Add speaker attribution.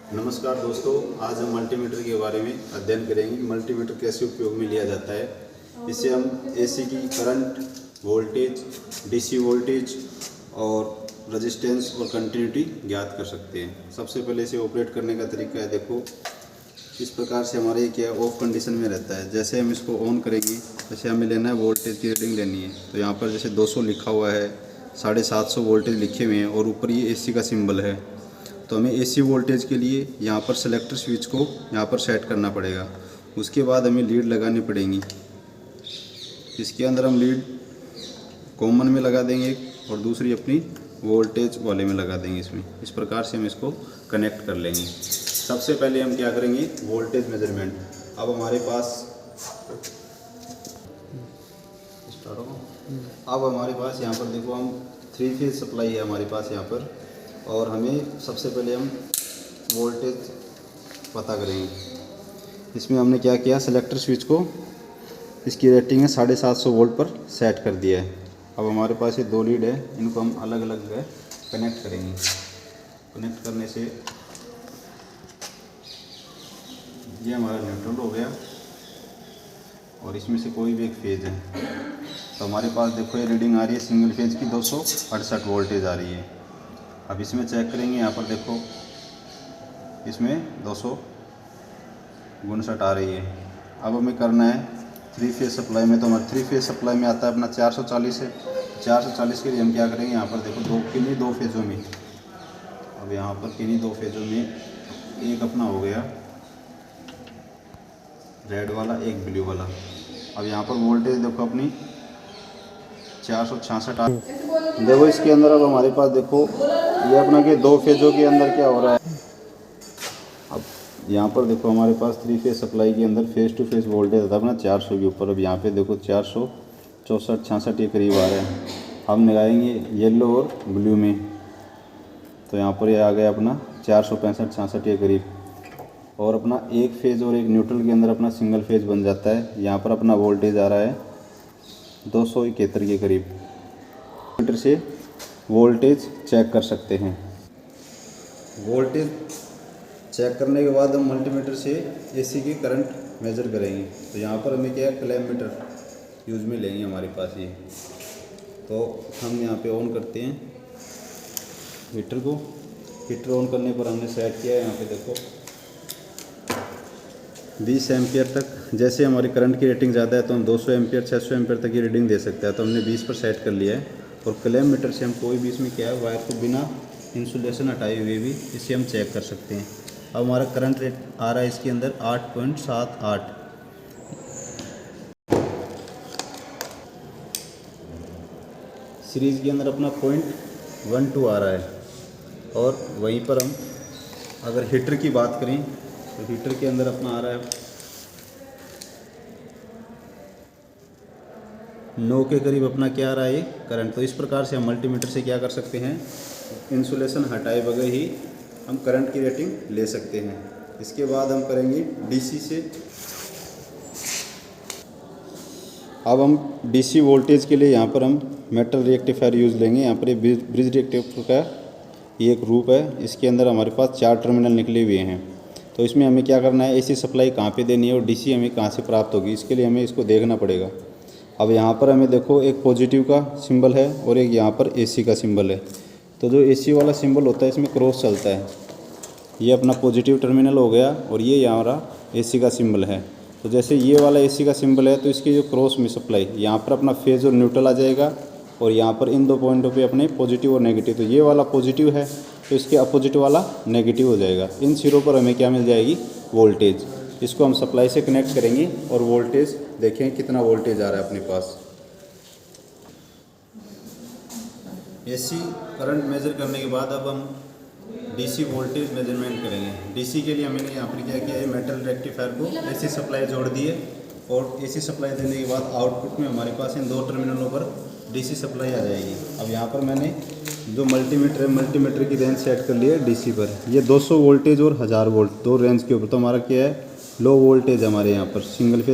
Speaker 1: नमस्कार दोस्तों, आज हम मल्टीमीटर के बारे में अध्ययन करेंगे। मल्टीमीटर कैसे उपयोग में लिया जाता है। इससे हम एसी की करंट, वोल्टेज, डीसी वोल्टेज और रेजिस्टेंस और कंटिन्यूटी ज्ञात कर सकते हैं। सबसे पहले इसे ऑपरेट करने का तरीका है। देखो, इस प्रकार से हमारे ये क्या ऑफ कंडीशन में रहता है। जैसे हम इसको ऑन करेंगे, जैसे हमें लेना है वोल्टेज की रीडिंग लेनी है, तो यहाँ पर जैसे 200 लिखा हुआ है, 750 वोल्टेज लिखे हुए हैं और ऊपर ये एसी का सिंबल है। तो हमें एसी वोल्टेज के लिए यहाँ पर सेलेक्टर स्विच को यहाँ पर सेट करना पड़ेगा। उसके बाद हमें लीड लगानी पड़ेगी। इसके अंदर हम लीड कॉमन में लगा देंगे और दूसरी अपनी वोल्टेज वाले में लगा देंगे। इसमें इस प्रकार से हम इसको कनेक्ट कर लेंगे। सबसे पहले हम क्या करेंगे, वोल्टेज मेजरमेंट। अब हमारे पास यहाँ पर देखो, हम 3 फेज सप्लाई है हमारे पास यहाँ पर, और हमें सबसे पहले हम वोल्टेज पता करेंगे। इसमें हमने क्या किया, सेलेक्टर स्विच को, इसकी रेटिंग है 750 वोल्ट पर सेट कर दिया है। अब हमारे पास ये 2 लीड है, इनको हम अलग अलग कनेक्ट करेंगे। कनेक्ट करने से ये हमारा न्यूट्रल हो गया और इसमें से कोई भी एक फेज है। तो हमारे पास देखो ये रीडिंग आ रही है सिंगल फेज की 268 वोल्टेज आ रही है। अब इसमें चेक करेंगे, यहाँ पर देखो इसमें 259 आ रही है। अब हमें करना है 3 फेज सप्लाई में, तो हमारे 3 फेज सप्लाई में आता है अपना 440 है। 440 के लिए हम क्या करेंगे, यहाँ पर देखो किन्हीं 2 फेजों में, अब यहाँ पर किन्हीं 2 फेजों में एक अपना हो गया रेड वाला, एक ब्लू वाला। अब यहाँ पर वोल्टेज देखो अपनी 466 देखो इसके अंदर। अब हमारे पास देखो ये अपना के 2 फेजों के अंदर क्या हो रहा है। अब यहाँ पर देखो हमारे पास 3 फेज सप्लाई के अंदर फेज टू फेज वोल्टेज था अपना 400 के ऊपर। अब यहाँ पे देखो 464-66 के करीब आ रहे हैं। हम लगाएंगे येलो और ब्लू में, तो यहाँ पर ये आ गया अपना 465-66 के करीब। और अपना एक फेज और एक न्यूट्रल के अंदर अपना सिंगल फेज बन जाता है। यहाँ पर अपना वोल्टेज आ रहा है 271 के करीब। मीटर से वोल्टेज चेक कर सकते हैं। वोल्टेज चेक करने के बाद हम मल्टीमीटर से एसी की करंट मेजर करेंगे। तो यहाँ पर हमें क्या क्लैम मीटर यूज में लेंगे हमारे पास ये। तो हम यहाँ पे ऑन करते हैं हीटर को। हीटर ऑन करने पर हमने सेट किया है, यहाँ पे देखो 20 एम्पियर तक। जैसे हमारी करंट की रेटिंग ज़्यादा है तो हम 200 एम्पियर 600 एम्पियर तक की रीडिंग दे सकते हैं। तो हमने 20 पर सेट कर लिया है। और क्लैम मीटर से हम कोई भी इसमें क्या है, वायर को बिना इंसुलेशन हटाए हुए भी इसे हम चेक कर सकते हैं। अब हमारा करंट रेट आ रहा है इसके अंदर 8.78। सीरीज़ के अंदर अपना 0.12 आ रहा है। और वहीं पर हम अगर हीटर की बात करें तो हीटर के अंदर अपना आ रहा है 9 के करीब अपना क्या आ रहा है ये करंट। तो इस प्रकार से हम मल्टीमीटर से क्या कर सकते हैं, इंसुलेशन हटाए बगैर ही हम करंट की रेटिंग ले सकते हैं। इसके बाद हम करेंगे डीसी से। अब हम डीसी वोल्टेज के लिए यहाँ पर हम मेटल रेक्टिफायर यूज़ लेंगे। यहाँ पर ये ब्रिज रेक्टिफायर का ये एक रूप है। इसके अंदर हमारे पास 4 टर्मिनल निकले हुए हैं। तो इसमें हमें क्या करना है, एसी सप्लाई कहाँ पे देनी है और डीसी हमें कहाँ से प्राप्त होगी, इसके लिए हमें इसको देखना पड़ेगा। अब यहाँ पर हमें देखो एक पॉजिटिव का सिंबल है और एक यहाँ पर एसी का सिंबल है। तो जो एसी वाला सिंबल होता है इसमें क्रॉस चलता है। ये अपना पॉजिटिव टर्मिनल हो गया और ये हमारा एसी का सिंबल है। तो जैसे ये वाला एसी का सिंबल है तो इसकी जो क्रॉस में सप्लाई, यहाँ पर अपना फेज और न्यूट्रल आ जाएगा और यहाँ पर इन 2 पॉइंटों पे अपने पॉजिटिव और नेगेटिव। तो ये वाला पॉजिटिव है तो इसके अपोजिट वाला नेगेटिव हो जाएगा। इन सिरों पर हमें क्या मिल जाएगी, वोल्टेज। इसको हम सप्लाई से कनेक्ट करेंगे और वोल्टेज देखें कितना वोल्टेज आ रहा है अपने पास। एसी करंट मेजर करने के बाद अब हम डीसी वोल्टेज मेजरमेंट करेंगे। डीसी के लिए हमने यहाँ पर क्या किया है, मेटल रेक्टिफायर को एसी सप्लाई जोड़ दी है और एसी सप्लाई देने के बाद आउटपुट में हमारे पास इन 2 टर्मिनलों पर डीसी सप्लाई आ जाएगी। अब यहाँ पर मैंने जो मल्टीमीटर है, मल्टीमीटर की रेंज सेट कर ली है डीसी पर। ये 200 वोल्टेज और 1000 वोल्ट 2 रेंज के ऊपर। तो हमारा क्या है, लो वोल्टेज हमारे यहाँ पर सिंगल फेज